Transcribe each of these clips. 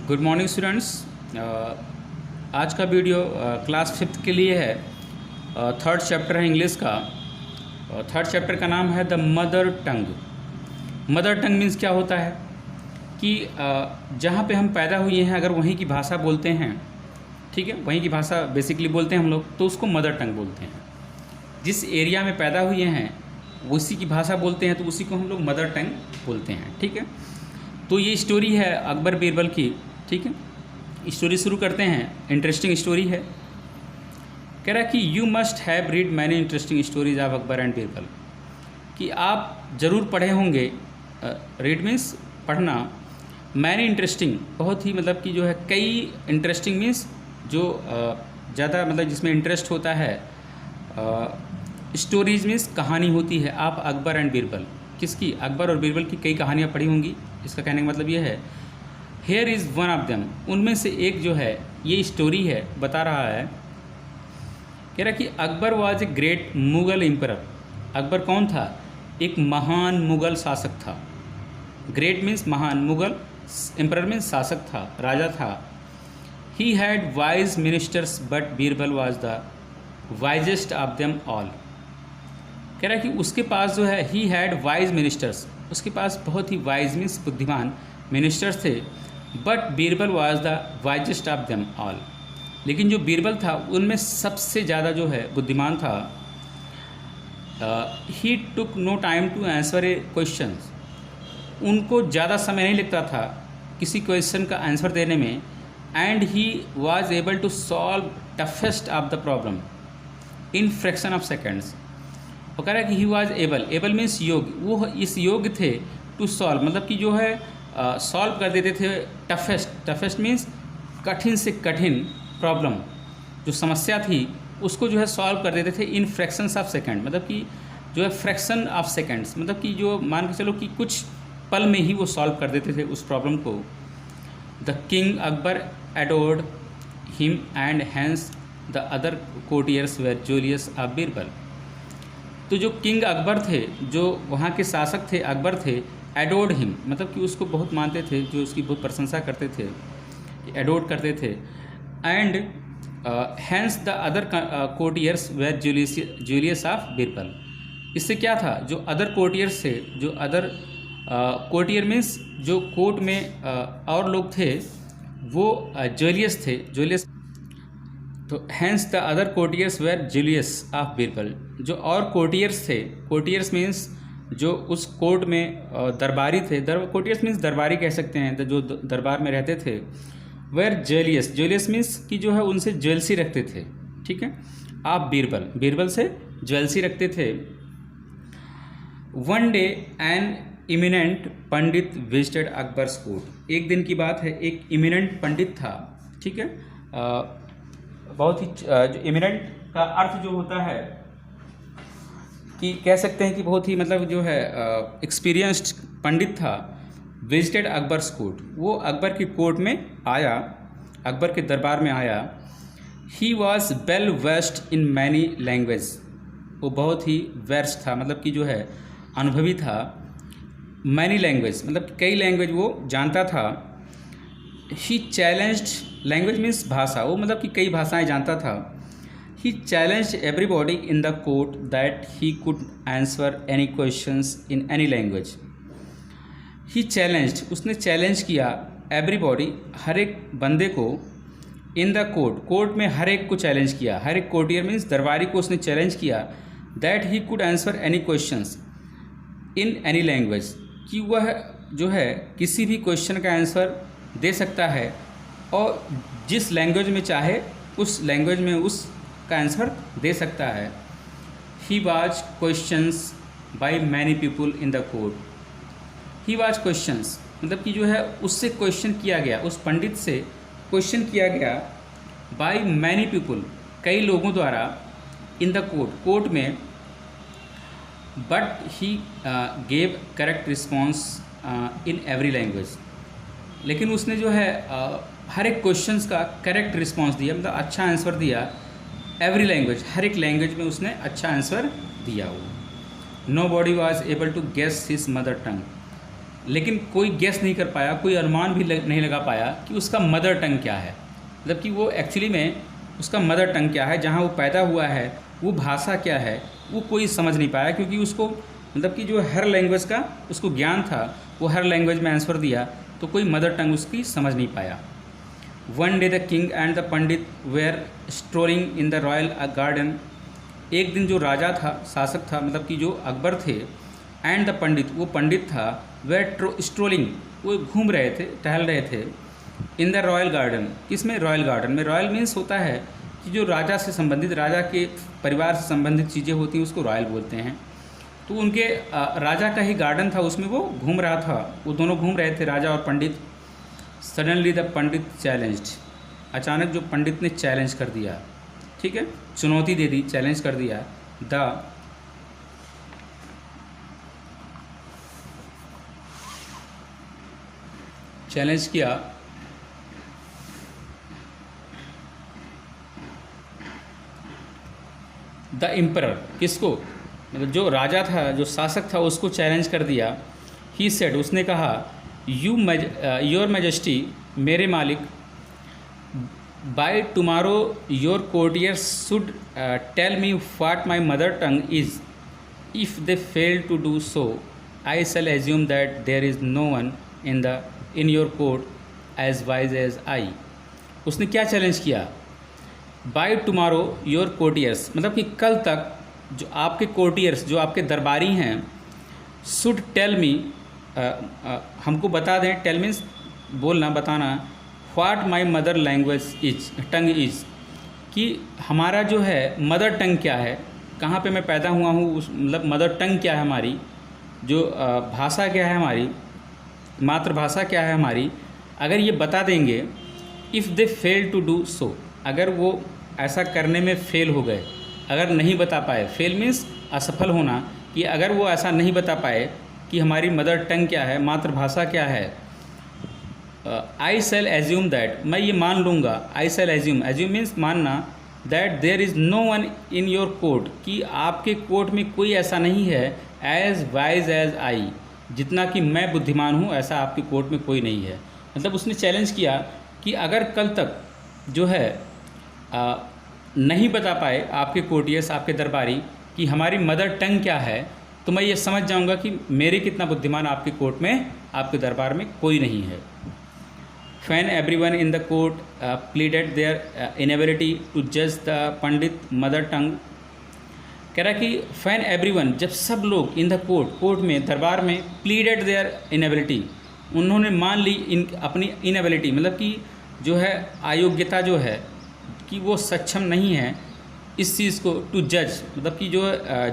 Good morning students. आज का video class 5th के लिए है। थर्ड चैप्टर है इंग्लिश का। थर्ड चैप्टर का नाम है the mother tongue. Mother tongue means क्या होता है कि जहाँ पे हम पैदा हुए हैं अगर वहीं की भाषा बोलते हैं, ठीक है, वहीं की भाषा बेसिकली बोलते हैं हम लोग, तो उसको मदर टंग बोलते हैं। जिस एरिया में पैदा हुए हैं उसी की भाषा बोलते हैं तो उसी को हम लोग मदर टंग बोलते हैं, ठीक है। तो ये स्टोरी है अकबर बीरबल की, ठीक है। स्टोरी शुरू करते हैं। इंटरेस्टिंग स्टोरी है। कह रहा है कि you must have read many interesting stories of Akbar and Birbal, कि आप ज़रूर पढ़े होंगे। रीड मीन्स पढ़ना, मैनी इंटरेस्टिंग बहुत ही मतलब कि जो है कई, इंटरेस्टिंग मीन्स जो ज़्यादा मतलब जिसमें इंटरेस्ट होता है। स्टोरीज मीन्स कहानी होती है। आप अकबर एंड बीरबल, किसकी? अकबर और बीरबल की कई कहानियाँ पढ़ी होंगी। इसका कहने का मतलब ये है, here is one of them, उनमें से एक जो है ये स्टोरी है, बता रहा है। कह रहा कि Akbar was a great Mughal emperor. Akbar कौन था? एक महान मुग़ल शासक था। ग्रेट मीन्स महान, मुग़ल, एम्परर मीन्स शासक था, राजा था। He had wise ministers but Birbal was the wisest of them all. कह रहा है कि उसके पास जो है, ही हैड वाइज मिनिस्टर्स, उसके पास बहुत ही वाइज मीन्स बुद्धिमान मिनिस्टर्स थे। But Birbal was the wisest of them all, लेकिन जो बीरबल था उनमें सबसे ज़्यादा जो है बुद्धिमान था। He took no time to answer a question, उनको ज़्यादा समय नहीं लगता था किसी क्वेश्चन का आंसर देने में। And he was able to solve toughest of the problem in fraction of seconds. वो कह रहा है कि he was able, able means योग्य, वो इस योग्य थे टू सॉल्व, मतलब कि जो है सॉल्व कर देते थे टफेस्ट। टफेस्ट मीन्स कठिन से कठिन प्रॉब्लम, जो समस्या थी उसको जो है सॉल्व कर देते थे इन फ्रैक्शंस ऑफ सेकंड, मतलब कि जो है फ्रैक्शन ऑफ सेकंड्स, मतलब कि जो मान के चलो कि कुछ पल में ही वो सॉल्व कर देते थे उस प्रॉब्लम को। The king Akbar adored him and hence the other courtiers were jealous of Birbal. तो जो किंग अकबर थे, जो वहाँ के शासक थे, अकबर थे, एडोर्ड हिम, मतलब कि उसको बहुत मानते थे, जो उसकी बहुत प्रशंसा करते थे, एडोर्ड करते थे। And hence the other courtiers were jealous of Birbal. इससे क्या था, जो अदर कोर्टियर्स थे, जो अदर कोर्टियर मीन्स जो कोर्ट में और लोग थे, वो जूलियस थे, जूलियस। तो hence the other courtiers were jealous of Birbal, जो और कोर्टियर्स थे, कोर्टियर्स मीन्स जो उस कोर्ट में दरबारी थे, कोर्टियर्स मीन्स दरबारी कह सकते हैं, तो जो दरबार में रहते थे, वेर जेलियस, जेलियस मीन्स कि जो है उनसे ज्वेलसी रखते थे, ठीक है। आप बीरबल, बीरबल से ज्वेलसी रखते थे। वन डे एन इमिनेंट पंडित विजिटेड अकबर्स कोर्ट। एक दिन की बात है, एक इमिनेंट पंडित था, ठीक है। बहुत ही जो इमिनेंट का अर्थ जो होता है कि कह सकते हैं कि बहुत ही मतलब जो है एक्सपीरियंस्ड पंडित था। विजिटेड अकबर्स कोर्ट, वो अकबर की कोर्ट में आया, अकबर के दरबार में आया। He was well versed in many language, वो बहुत ही वर्स्ट था, मतलब कि जो है अनुभवी था। मैनी लैंग्वेज मतलब कई लैंग्वेज वो जानता था। ही चैलेंज्ड, लैंग्वेज मीन्स भाषा, वो मतलब कि कई भाषाएं जानता था। He challenged everybody in the court that he could answer any questions in any language. He challenged, उसने चैलेंज किया, एवरीबॉडी, हर एक बंदे को, इन द कोर्ट, कोर्ट में हर एक को चैलेंज किया, हर एक कोर्टियर मीन्स दरबारी को उसने चैलेंज किया। That he could answer any questions in any language, कि वह जो है किसी भी क्वेश्चन का आंसर दे सकता है और जिस लैंग्वेज में चाहे उस लैंग्वेज में उसका आंसर दे सकता है। He was questions by many people in the court. He was questions मतलब कि जो है उससे क्वेश्चन किया गया, उस पंडित से क्वेश्चन किया गया, बाय मैनी पीपल, कई लोगों द्वारा, इन द कोर्ट, कोर्ट में। But he gave correct response in every language, लेकिन उसने जो है हर एक क्वेश्चंस का करेक्ट रिस्पॉन्स दिया, मतलब अच्छा आंसर दिया। एवरी लैंग्वेज, हर एक लैंग्वेज में उसने अच्छा आंसर दिया। वो nobody was able to guess his mother tongue, लेकिन कोई गेस नहीं कर पाया, कोई अनुमान भी नहीं लगा पाया कि उसका मदर टंग क्या है, मतलब कि वो एक्चुअली में उसका मदर टंग क्या है, जहाँ वो पैदा हुआ है वो भाषा क्या है, वो कोई समझ नहीं पाया, क्योंकि उसको मतलब कि जो हर लैंग्वेज का उसको ज्ञान था, वो हर लैंग्वेज में आंसर दिया, तो कोई मदर टंग उसकी समझ नहीं पाया। One day the king and the pandit were strolling in the royal garden. एक दिन जो राजा था, शासक था, मतलब कि जो अकबर थे, एंड द पंडित, वो पंडित था, वेयर स्ट्रोलिंग, वो घूम रहे थे, टहल रहे थे, इन द रॉयल गार्डन। किसमें? रॉयल गार्डन में। रॉयल मीन्स होता है कि जो राजा से संबंधित, राजा के परिवार से संबंधित चीज़ें होती हैं उसको रॉयल बोलते हैं। तो उनके राजा का ही गार्डन था, उसमें वो घूम रहा था, वो दोनों घूम रहे थे, राजा और पंडित। सडनली द पंडित चैलेंज्ड, अचानक जो पंडित ने चैलेंज कर दिया, ठीक है, चुनौती दे दी, चैलेंज कर दिया। द चैलेंज किया द एम्परर, किसको? मतलब जो राजा था, जो शासक था, उसको चैलेंज कर दिया। ही सेड, उसने कहा, योर मैजेस्टी, मेरे मालिक, by tomorrow your courtiers should tell me what my mother tongue is. If they fail to do so, I shall assume that there is no one in your court as wise as I. उसने क्या challenge किया? Bye tomorrow your courtiers, मतलब कि कल तक जो आपके courtiers, जो आपके दरबारी हैं, शुड टेल मी, हमको बता दें, टेल मीन्स बोलना, बताना, what my mother language is, tongue is, कि हमारा जो है मदर टंग क्या है, कहाँ पे मैं पैदा हुआ हूँ, उस मतलब मदर टंग क्या है हमारी, जो भाषा क्या है हमारी, मातृभाषा क्या है हमारी। अगर ये बता देंगे, if they fail to do so, अगर वो ऐसा करने में फेल हो गए, अगर नहीं बता पाए, फेल मीन्स असफल होना, कि अगर वो ऐसा नहीं बता पाए कि हमारी मदर टंग क्या है, मातृभाषा क्या है, आई शैल एज्यूम दैट, मैं ये मान लूँगा, I shall assume, assume means मानना, that there is no one in your court, कि आपके कोर्ट में कोई ऐसा नहीं है, एज वाइज एज आई, जितना कि मैं बुद्धिमान हूँ ऐसा आपके कोर्ट में कोई नहीं है। मतलब उसने चैलेंज किया कि अगर कल तक जो है नहीं बता पाए आपके कोर्टियर्स, आपके दरबारी, कि हमारी मदर टंग क्या है, तो मैं ये समझ जाऊंगा कि मेरे कितना बुद्धिमान आपके कोर्ट में, आपके दरबार में कोई नहीं है। Fan everyone in the court pleaded their inability to जज द पंडित मदर टंग। कह रहा कि फैन एवरीवन, जब सब लोग इन द कोर्ट में, दरबार में, प्लीडेड देयर इनेबिलिटी, उन्होंने मान ली अपनी इनेबिलिटी, मतलब कि जो है अयोग्यता, जो है कि वो सक्षम नहीं है इस चीज़ को, टू जज, मतलब कि जो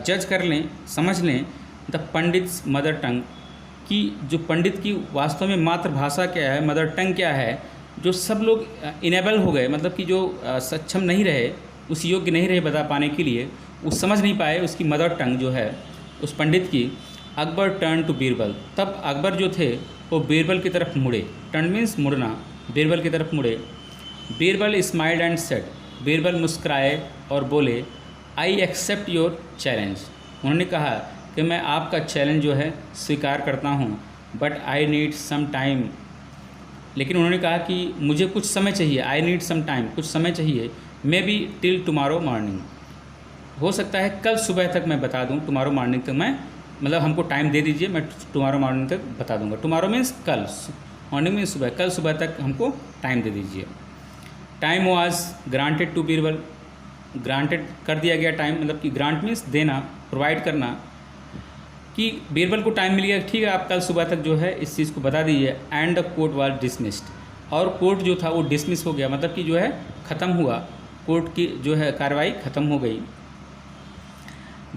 जज कर लें, समझ लें, द पंडित्स मदर टंग, कि जो पंडित की वास्तव में मातृभाषा क्या है, मदर टंग क्या है, जो सब लोग इनेबल हो गए, मतलब कि जो सक्षम नहीं रहे, उस योग्य नहीं रहे बता पाने के लिए, वो समझ नहीं पाए उसकी मदर टंग जो है उस पंडित की। अकबर टर्न टू बीरबल, तब अकबर जो थे वो बीरबल की तरफ मुड़े, टर्न मीन्स मुड़ना, बीरबल की तरफ मुड़े। Birbal smiled and said, Birbal मुस्कुराए और बोले, आई एक्सेप्ट योर चैलेंज, उन्होंने कहा कि मैं आपका चैलेंज जो है स्वीकार करता हूँ, but I need some time, लेकिन उन्होंने कहा कि मुझे कुछ समय चाहिए, आई नीड सम टाइम, कुछ समय चाहिए, may be till tomorrow morning, हो सकता है कल सुबह तक मैं बता दूँ, टुमारो मॉर्निंग तक मैं, मतलब हमको टाइम दे दीजिए, मैं टुमारो मॉर्निंग तक बता दूंगा। टुमारो मीन्स कल, मॉर्निंग मीन्स सुबह, कल सुबह तक हमको टाइम दे दीजिए। Time was granted to Birbal, granted कर दिया गया टाइम, मतलब कि ग्रांट मीन्स देना, प्रोवाइड करना, कि बीरबल को टाइम मिल गया, ठीक है आप कल सुबह तक जो है इस चीज़ को बता दीजिए। And the court was dismissed, और कोर्ट जो था वो डिसमिस हो गया, मतलब कि जो है ख़त्म हुआ, कोर्ट की जो है कार्रवाई ख़त्म हो गई।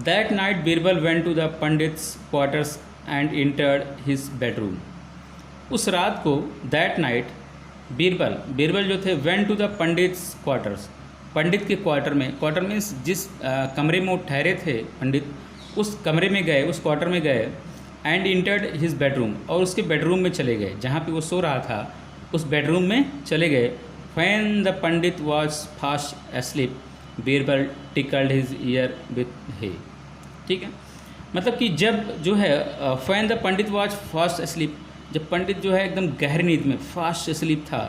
That night Birbal went to the pandit's quarters and entered his bedroom. उस रात को, दैट नाइट, बीरबल जो थे, went to the pandit's quarters, पंडित के क्वार्टर में, क्वार्टर मीन्स जिस कमरे में वो ठहरे थे पंडित, उस कमरे में गए, उस क्वार्टर में गए। एंड इंटर्ड हिज बेडरूम, और उसके बेडरूम में चले गए, जहाँ पे वो सो रहा था उस बेडरूम में चले गए। When the pandit was fast asleep, Birbal tickled his ear with hay, ठीक है। मतलब कि जब जो है when the pandit was fast sleep, जब पंडित जो है एकदम गहरी नींद में फास्ट स्लीप था,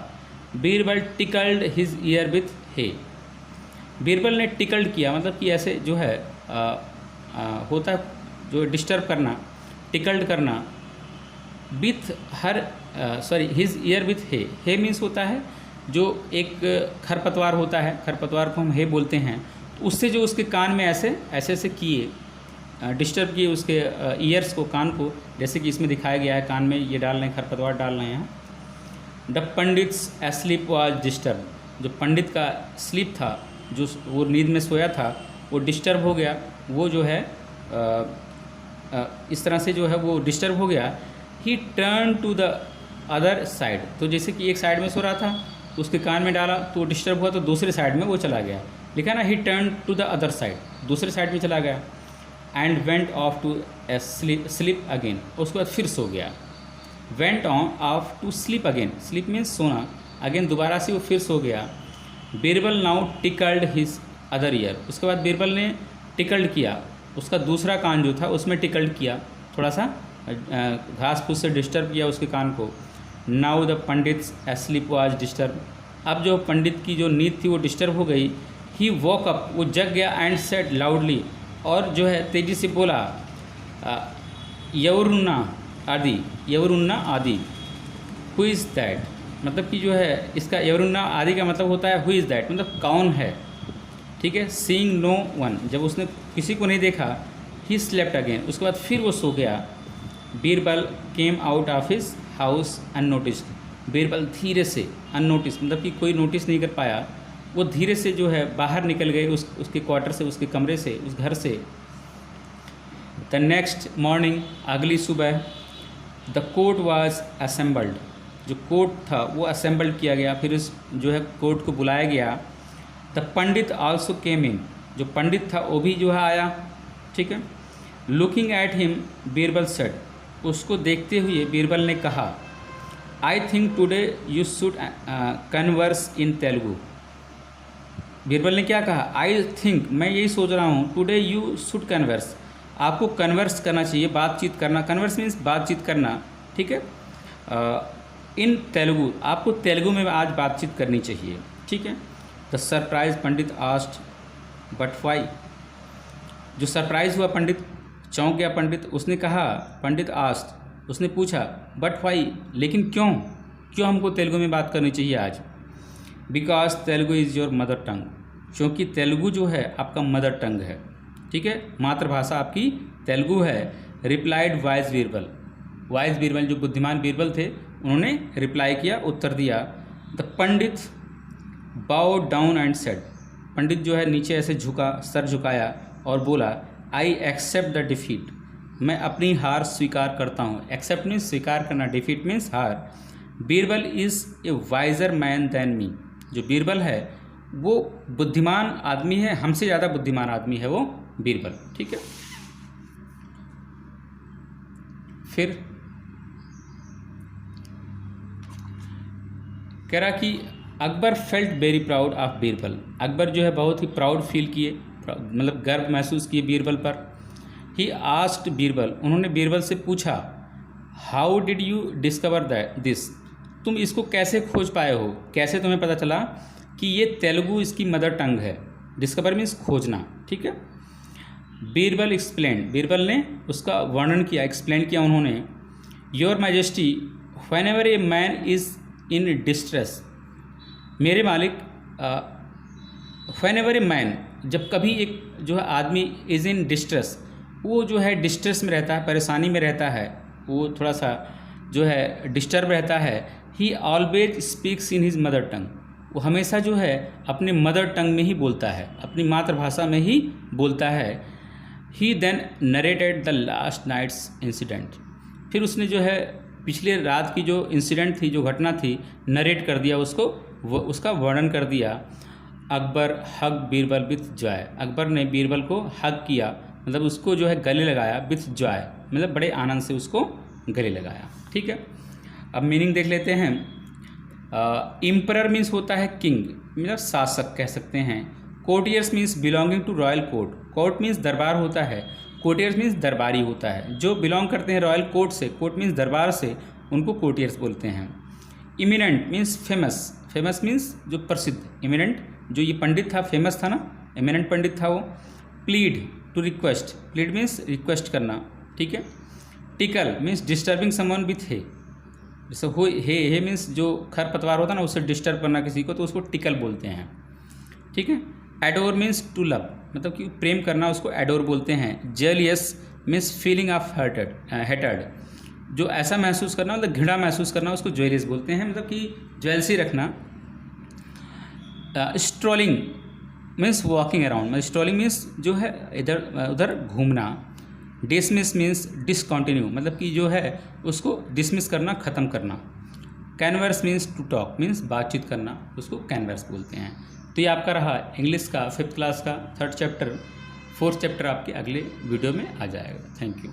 Birbal tickled his ear with hay, Birbal ने टिकल्ड किया मतलब कि ऐसे जो है होता है जो डिस्टर्ब करना, टिकल्ड करना, with her sorry his ear with he means होता है जो एक खरपतवार होता है, खरपतवार को हम हे बोलते हैं, तो उससे जो उसके कान में ऐसे ऐसे ऐसे किए, डिस्टर्ब किए उसके ईयर्स को, कान को, जैसे कि इसमें दिखाया गया है, कान में ये डाल रहे हैं, खरपतवार डाल रहे हैं। The pandits sleep was disturb, जो पंडित का स्लीप था, जो वो नींद में सोया था, वो डिस्टर्ब हो गया, वो जो है इस तरह से जो है वो डिस्टर्ब हो गया। He turn to the other side, तो जैसे कि एक साइड में सो रहा था तो उसके कान में डाला तो डिस्टर्ब हुआ, तो दूसरे साइड में वो चला गया, लिखा ना, he turn to the other side, दूसरे साइड में चला गया। And went off to sleep again, उसके बाद फिर सो गया। Went on off to sleep again, sleep means सोना, अगेन दोबारा से वो फिर सो गया। Birbal now tickled his other ear, उसके बाद बीरबल ने टिकल्ड किया, उसका दूसरा कान जो था उसमें टिकल्ड किया, थोड़ा सा घास फूस से डिस्टर्ब किया उसके कान को। Now the pandits sleep was disturb, अब जो पंडित की जो नींद थी वो डिस्टर्ब हो गई। ही वॉक अप, वो जग गया, एंड सेड लाउडली, और जो है तेज़ी से बोला, यवरुन्ना आदि, यवरुन्ना आदि, हु इज़ दैट, मतलब कि जो है इसका यवरुन्ना आदि का मतलब होता है हु इज़ दैट, मतलब कौन है, ठीक है। सीइंग नो वन, जब उसने किसी को नहीं देखा, ही स्लेप्ट अगेन, उसके बाद फिर वो सो गया। Birbal came out of his house unnoticed, Birbal धीरे से, अननोटिस मतलब कि कोई नोटिस नहीं कर पाया, वो धीरे से जो है बाहर निकल गए उसके क्वार्टर से, उसके कमरे से, उस घर से। द नेक्स्ट मॉर्निंग, अगली सुबह, द कोर्ट वाज असेंबल्ड, जो कोर्ट था वो असेंबल्ड किया गया, फिर उस जो है कोर्ट को बुलाया गया। द पंडित आल्सो केम इन, जो पंडित था वो भी जो है आया, ठीक है। Looking at him Birbal said, उसको देखते हुए बीरबल ने कहा, I think today you should converse इन तेलुगु, बीरबल ने क्या कहा, आई थिंक, मैं यही सोच रहा हूँ, टुडे यू शुड कन्वर्स, आपको कन्वर्स करना चाहिए, बातचीत करना, कन्वर्स मीन्स बातचीत करना, ठीक है। इन तेलुगु, आपको तेलुगु में आज बातचीत करनी चाहिए, ठीक है। The surprise Pandit asked, but why, जो सरप्राइज हुआ पंडित, चौंक गया पंडित, उसने कहा, पंडित आस्ट, उसने पूछा, बट वाई, लेकिन क्यों, क्यों हमको तेलुगु में बात करनी चाहिए आज। Because Telugu is your mother tongue, क्योंकि तेलुगु जो है आपका मदर टंग है, ठीक है, मातृभाषा आपकी तेलुगु है। Replied wise Birbal, wise Birbal जो बुद्धिमान बीरबल थे उन्होंने रिप्लाई किया, उत्तर दिया। द पंडित बाउ डाउन एंड सेड, पंडित जो है नीचे ऐसे झुका, सर झुकाया और बोला, आई एक्सेप्ट द डिफीट, मैं अपनी हार स्वीकार करता हूँ। एक्सेप्ट मीन्स स्वीकार करना, डिफीट मीन्स हार। Birbal is a wiser man than me, जो बीरबल है वो बुद्धिमान आदमी है, हमसे ज़्यादा बुद्धिमान आदमी है वो बीरबल, ठीक है। फिर कह रहा कि Akbar felt very proud of Birbal, Akbar जो है बहुत ही प्राउड फील किए, मतलब गर्व महसूस किए बीरबल पर। ही आस्क्ड बीरबल, उन्होंने बीरबल से पूछा, how did you discover that this, तुम इसको कैसे खोज पाए हो, कैसे तुम्हें पता चला कि ये तेलुगु इसकी मदर टंग है। डिस्कवर मीन्स खोजना, ठीक है। बीरबल एक्सप्लेन, बीरबल ने उसका वर्णन किया, एक्सप्लेन किया उन्होंने। Your majesty when ever a man is in distress, मेरे मालिक, व्हेन एवर ए मैन, जब कभी एक जो है आदमी इज़ इन डिस्ट्रेस, वो जो है डिस्ट्रेस में रहता है, परेशानी में रहता है, वो थोड़ा सा जो है डिस्टर्ब रहता है। ही always speaks in his mother टंग, वो हमेशा जो है अपने मदर टंग में ही बोलता है, अपनी मातृभाषा में ही बोलता है। He then narrated the last night's incident, फिर उसने जो है पिछले रात की जो इंसिडेंट थी, जो घटना थी, नरेट कर दिया उसको, वो उसका वर्णन कर दिया। अकबर हग बीरबल विथ जॉय, अकबर ने बीरबल को हग किया, मतलब उसको जो है गले लगाया, विथ जॉय मतलब बड़े आनंद से उसको गले लगाया, ठीक है। अब मीनिंग देख लेते हैं। इम्परर मीन्स होता है किंग, मतलब शासक कह सकते हैं। Courtiers means belonging to royal court, court means दरबार होता है, कोटियर्स मीन्स दरबारी होता है, जो बिलोंग करते हैं रॉयल कोर्ट से, कोर्ट मीन्स दरबार से, उनको कोटियर्स बोलते हैं। Eminent means famous, famous means जो प्रसिद्ध, इमिनेंट जो ये पंडित था फेमस था ना, इमिनेंट पंडित था वो। Plead to request, plead means request करना, ठीक है। Tickle means disturbing someone with hay, जैसे हो हे मीन्स जो खरपतवार होता है ना उससे डिस्टर्ब करना किसी को, तो उसको टिकल बोलते हैं, ठीक है। एडोर मीन्स टू लव, मतलब कि प्रेम करना उसको एडोर बोलते हैं। Jealous means feeling of hatred, जो ऐसा महसूस करना मतलब घृणा महसूस करना उसको जेलियस बोलते हैं, मतलब कि जेलसी रखना। स्ट्रॉलिंग मीन्स वॉकिंग अराउंड, मतलब स्ट्रॉलिंग मीन्स जो है इधर उधर घूमना। डिसमिस मीन्स डिसकंटिन्यू, मतलब कि जो है उसको डिसमिस करना, ख़त्म करना। कैनवर्स मीन्स टू टॉक, मीन्स बातचीत करना, उसको कैनवर्स बोलते हैं। तो ये आपका रहा इंग्लिश का 5th क्लास का 3rd चैप्टर। 4th चैप्टर आपके अगले वीडियो में आ जाएगा। Thank you.